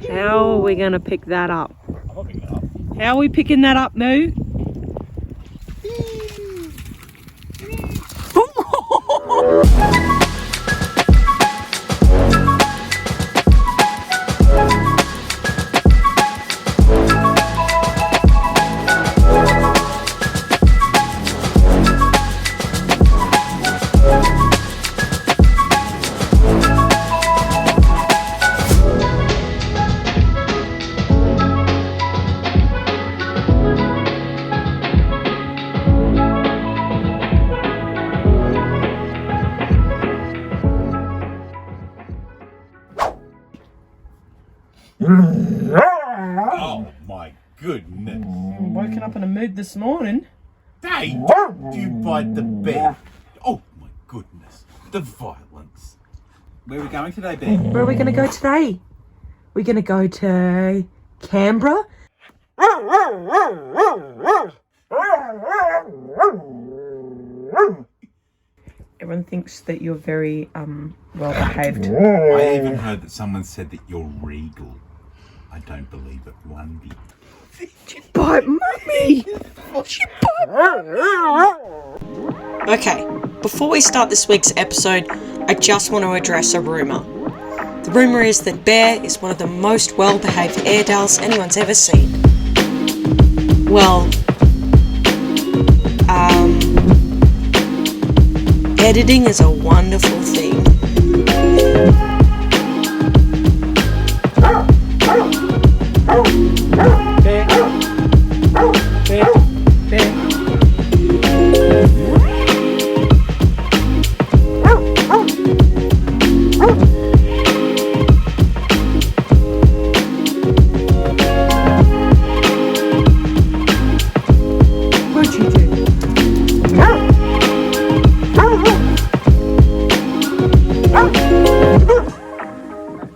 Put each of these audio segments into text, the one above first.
How are we going to pick that up? I'm not picking it up. How are we picking that up, Moo? Oh my goodness. I'm woken up in a mood this morning. Hey, don't you bite the bed. Oh my goodness. The violence. Where are we going today, Ben? Where are we going to go today? We're going to go to Canberra. Everyone thinks that you're very well behaved. I even heard that someone said that you're regal. I don't believe it one bit. She bite mummy. She bite mummy. Okay, before we start this week's episode, I just want to address a rumour. The rumour is that Bear is one of the most well-behaved Airedales anyone's ever seen. Well, editing is a wonderful thing. What'd you do?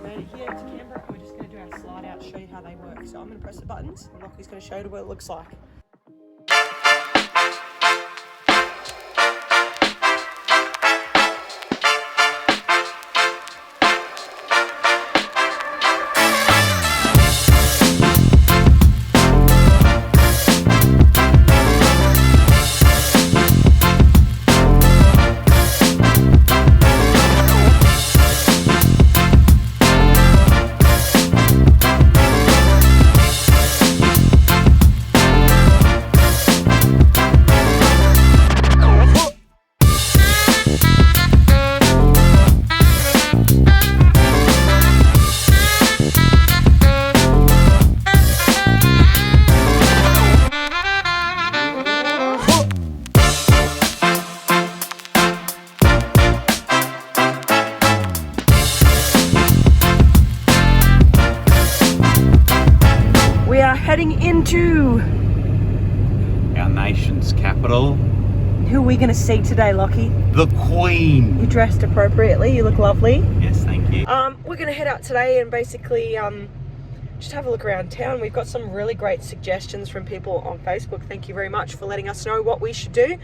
Made it here to Canberra, and we're just going to do our slide out, show you how they work. So I'm going to press the buttons, and Lockie's going to show you what it looks like. We are heading into... Our nation's capital. Who are we going to see today, Lockie? The Queen. You dressed appropriately, you look lovely. Yes, thank you. We're going to head out today and basically just have a look around town. We've got some really great suggestions from people on Facebook. Thank you very much for letting us know what we should do.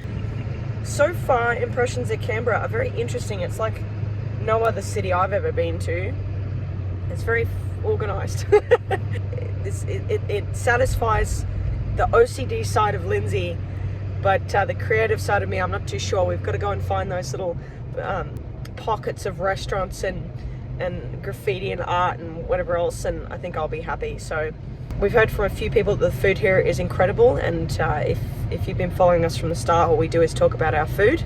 So far, impressions of Canberra are very interesting. It's like no other city I've ever been to. It's very organised. It satisfies the OCD side of Lindsay, but the creative side of me, I'm not too sure. We've got to go and find those little pockets of restaurants and graffiti and art and whatever else, and I think I'll be happy. So we've heard from a few people that the food here is incredible, and if you've been following us from the start, all we do is talk about our food.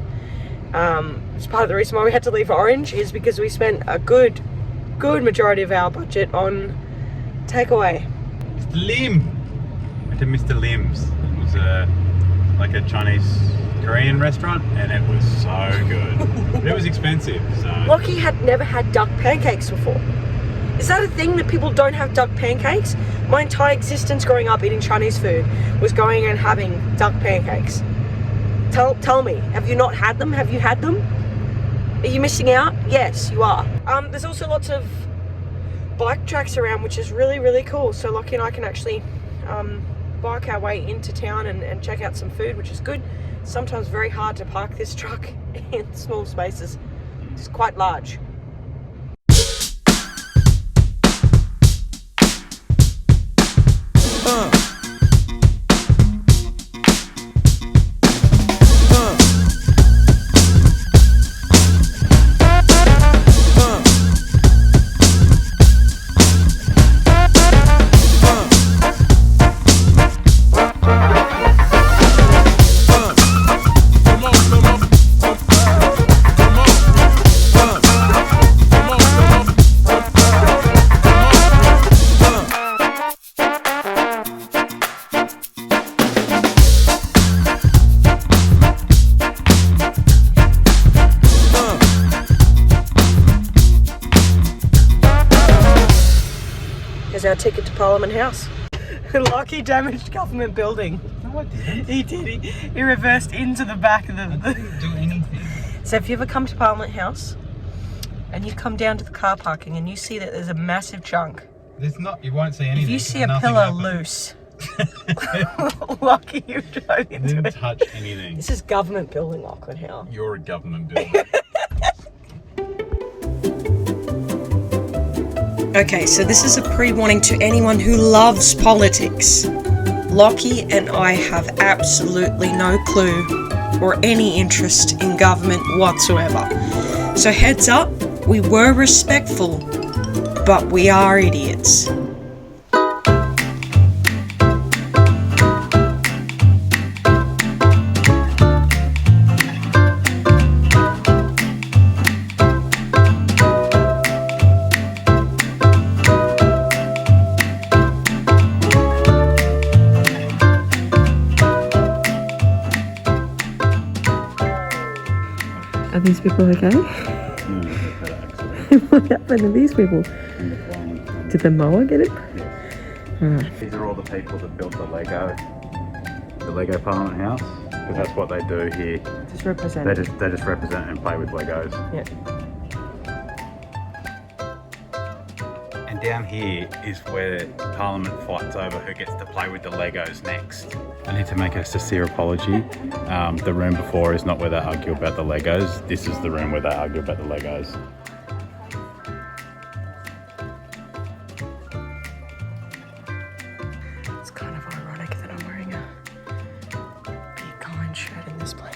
It's part of the reason why we had to leave Orange, is because we spent a good majority of our budget on takeaway. Mr. Lim. Went to Mr. Lim's. It was like a Chinese Korean restaurant, and it was so good. But it was expensive, so... Lockie had never had duck pancakes before. Is that a thing, that people don't have duck pancakes? My entire existence growing up eating Chinese food was going and having duck pancakes. Tell me, have you not had them? Have you had them? Are you missing out? Yes, you are. There's also lots of bike tracks around, which is really, really cool. So Lockie and I can actually bike our way into town and check out some food, which is good. Sometimes very hard to park this truck in small spaces. It's quite large. as our ticket to Parliament House. Lockie damaged government building. No, I didn't. He did. He reversed into the back of the... I didn't do anything. So if you ever come to Parliament House and you come down to the car parking and you see that there's a massive chunk, There's not. You won't see anything. if you see a Nothing pillar happened. loose, Lockie, you drove I into didn't it. touch anything. This is government building, Lachlan Howe. You're a government building. Okay, so this is a pre-warning to anyone who loves politics. Lockie and I have absolutely no clue or any interest in government whatsoever. So heads up, we were respectful, but we are idiots. Are these people okay? What happened to these people? Did the mower get it? Yes. These are all the people that built the Lego Parliament House, because that's what they do here. Just represent. They just represent and play with Legos. Yeah. And down here is where Parliament fights over who gets to play with the Legos next. I need to make a sincere apology. The room before is not where they argue about the Legos. This is the room where they argue about the Legos. It's kind of ironic that I'm wearing a Be Kind shirt in this place.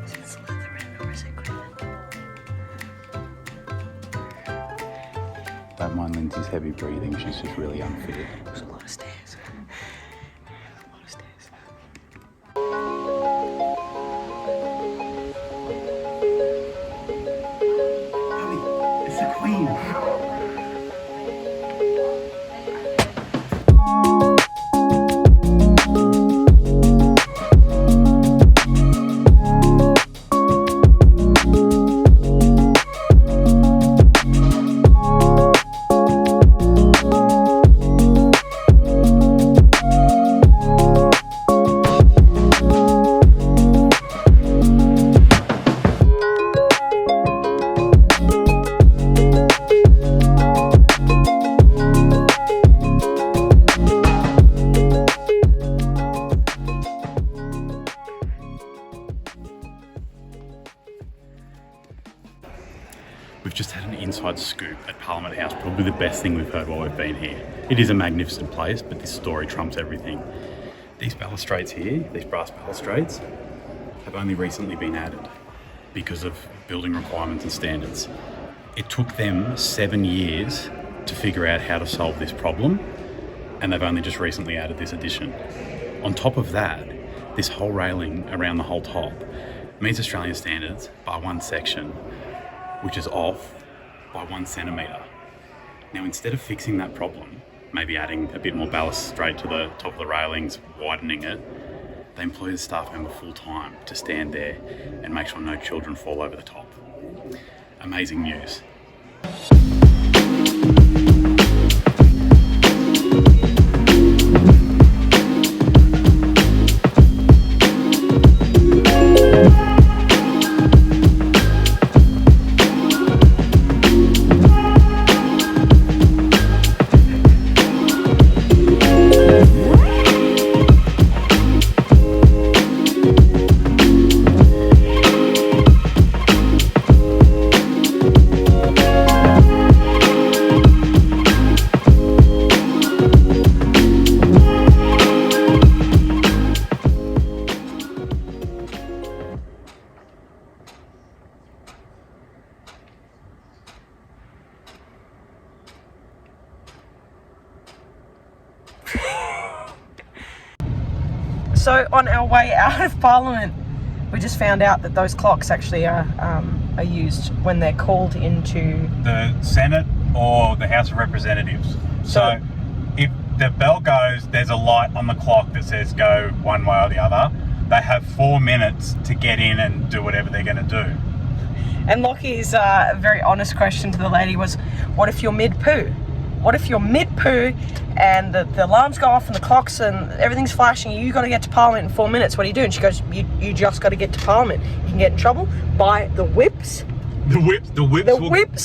Is it Slytherin or is it Gryffindor? Don't mind Lindsay's heavy breathing, she's just really unfit. There's a lot of stairs. A lot of stairs. It's the Queen! We've just had an inside scoop at Parliament House, probably the best thing we've heard while we've been here. It is a magnificent place, but this story trumps everything. These balustrades here, these brass balustrades, have only recently been added because of building requirements and standards. It took them 7 years to figure out how to solve this problem, and they've only just recently added this addition. On top of that, this whole railing around the whole top meets Australian standards by one section, which is off by 1 centimetre. Now, instead of fixing that problem, maybe adding a bit more balustrade to the top of the railings, widening it, they employ the staff member full time to stand there and make sure no children fall over the top. Amazing news. So on our way out of Parliament, we just found out that those clocks actually are used when they're called into The Senate or the House of Representatives. So if the bell goes, there's a light on the clock that says go one way or the other. They have 4 minutes to get in and do whatever they're going to do. And Lockie's very honest question to the lady was, what if you're mid-poo? What if you're mid-poo and the alarms go off and the clocks and everything's flashing, you got to get to Parliament in 4 minutes, what do you do? And she goes, you just got to get to Parliament. You can get in trouble by the whips. The whips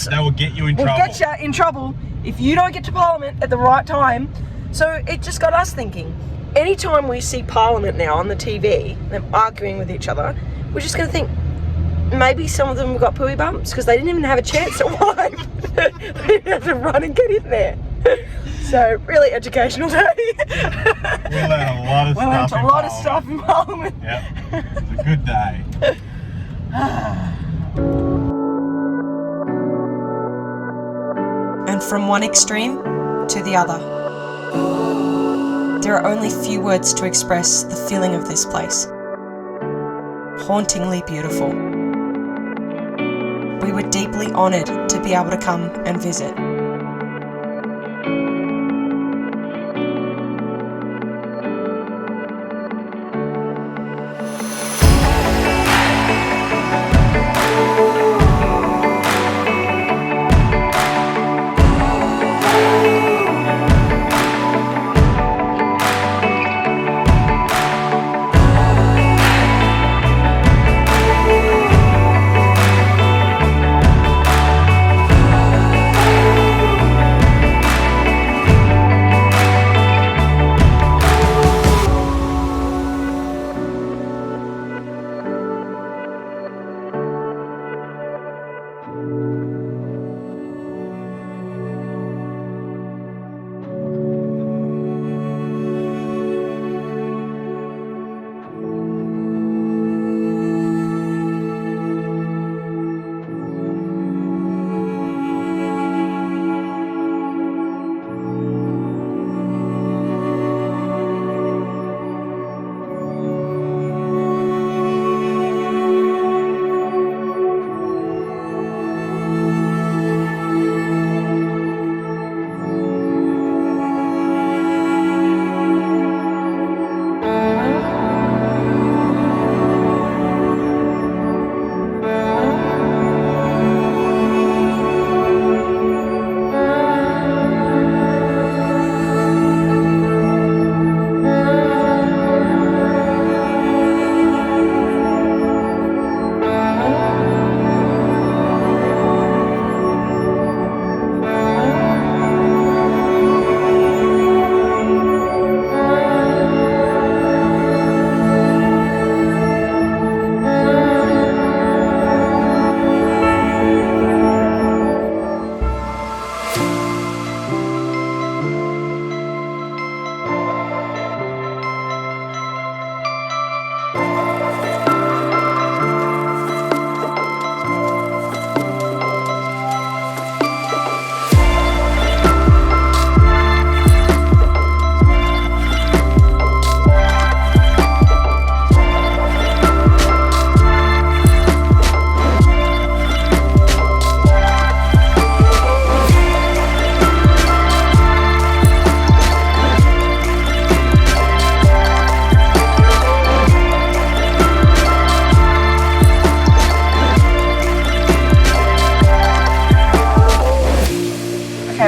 they will get you in trouble. Will get you in trouble if you don't get to Parliament at the right time. So it just got us thinking, anytime we see Parliament now on the TV, them arguing with each other, we're just going to think, maybe some of them have got pooey bumps because they didn't even have a chance to wipe. They had to run and get in there. So, really educational day. We learned a lot of stuff in Parliament. Yep. It's a good day. And from one extreme to the other. There are only few words to express the feeling of this place. Hauntingly beautiful. We were deeply honoured to be able to come and visit.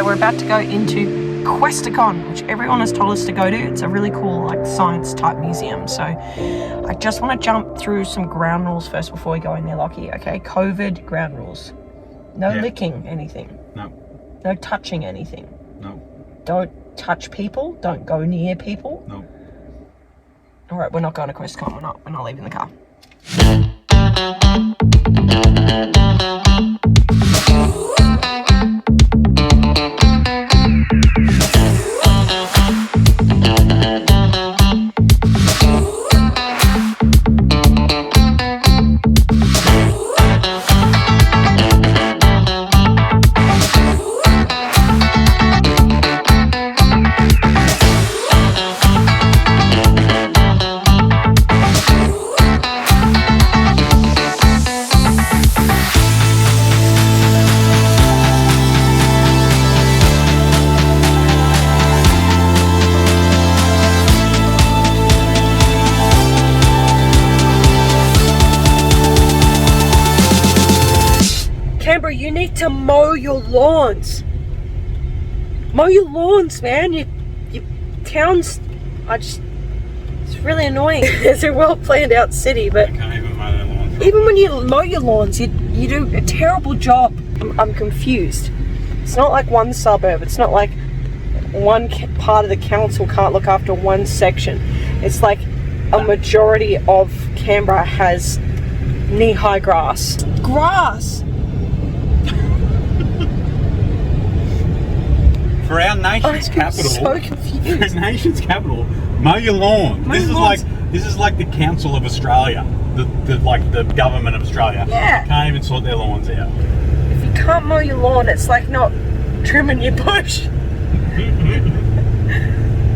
We're about to go into Questacon, which everyone has told us to go to. It's a really cool, like, science type museum. So I just want to jump through some ground rules first before we go in there, Lockie. Okay, COVID ground rules. No licking anything. No. No touching anything. No. Don't touch people. Don't go near people. No. All right, we're not going to Questacon. We're not leaving the car. Canberra, you need to mow your lawns. Mow your lawns, man. Your towns are just... It's really annoying. It's a well planned out city, but... I can't even mow their lawns. Even when you mow your lawns, you do a terrible job. I'm confused. It's not like one suburb. It's not like one part of the council can't look after one section. It's like a majority of Canberra has knee-high grass. Grass! For our nation's capital, so confused. For our nation's capital, mow your lawn. Mow This your is lawns. this is like the Council of Australia, the government of Australia. Yeah. Can't even sort their lawns out. If you can't mow your lawn, it's like not trimming your bush.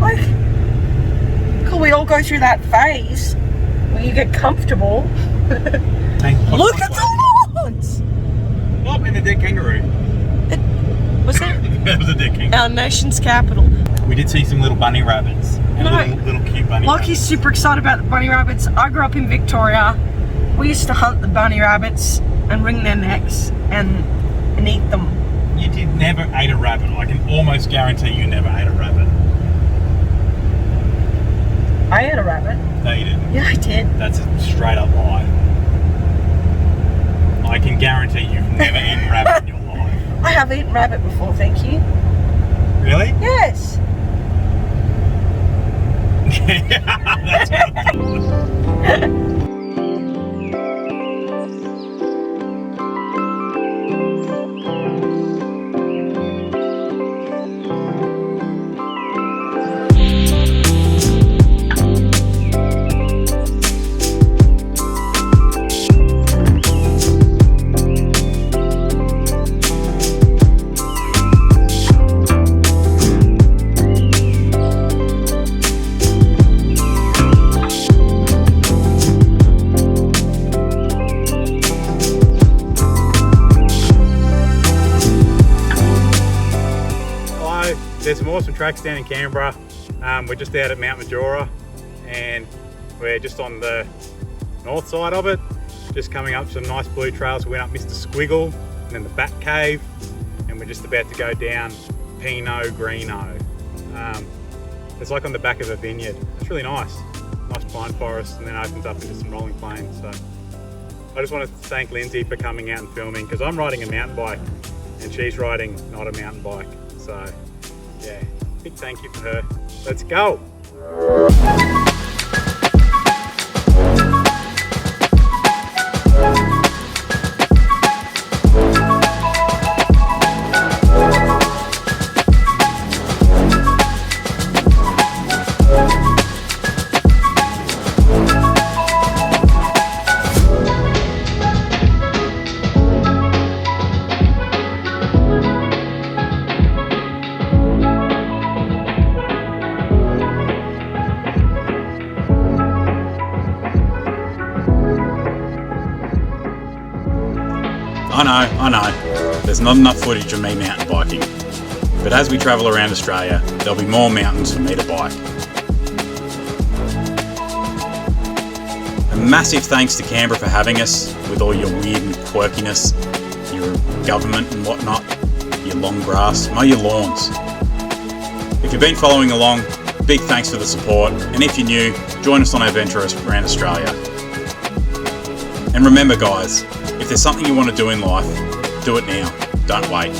Like, cool, we all go through that phase where you get comfortable. Look at the lawns! Oh, and a dead kangaroo. Was that That was a dead kangaroo. our nation's capital? We did see some little bunny rabbits. And little cute bunny Lockie's rabbits. super excited about the bunny rabbits. I grew up in Victoria. We used to hunt the bunny rabbits and wring their necks and eat them. You never ate a rabbit. I can almost guarantee you never ate a rabbit. I ate a rabbit. No, you didn't. Yeah, I did. That's a straight up lie. I can guarantee you've never eaten rabbit in your life. I have eaten rabbit before, thank you. Really? Yes. That's good. There's some awesome tracks down in Canberra. We're just out at Mount Majora and we're just on the north side of it, just coming up some nice blue trails. We went up Mr. Squiggle and then the Bat Cave, and we're just about to go down Pinot Greno. It's like on the back of a vineyard. It's really nice. Nice pine forest, and then opens up into some rolling plains. So I just want to thank Lindsay for coming out and filming, because I'm riding a mountain bike and she's riding not a mountain bike. So yeah, big thank you for her. Let's go. I know, there's not enough footage of me mountain biking, but as we travel around Australia, there'll be more mountains for me to bike. A massive thanks to Canberra for having us, with all your weird and quirkiness, your government and whatnot, your long grass, mow your lawns. If you've been following along, big thanks for the support, and if you're new, join us on our venture around Australia. And remember guys, if there's something you want to do in life, do it now, don't wait.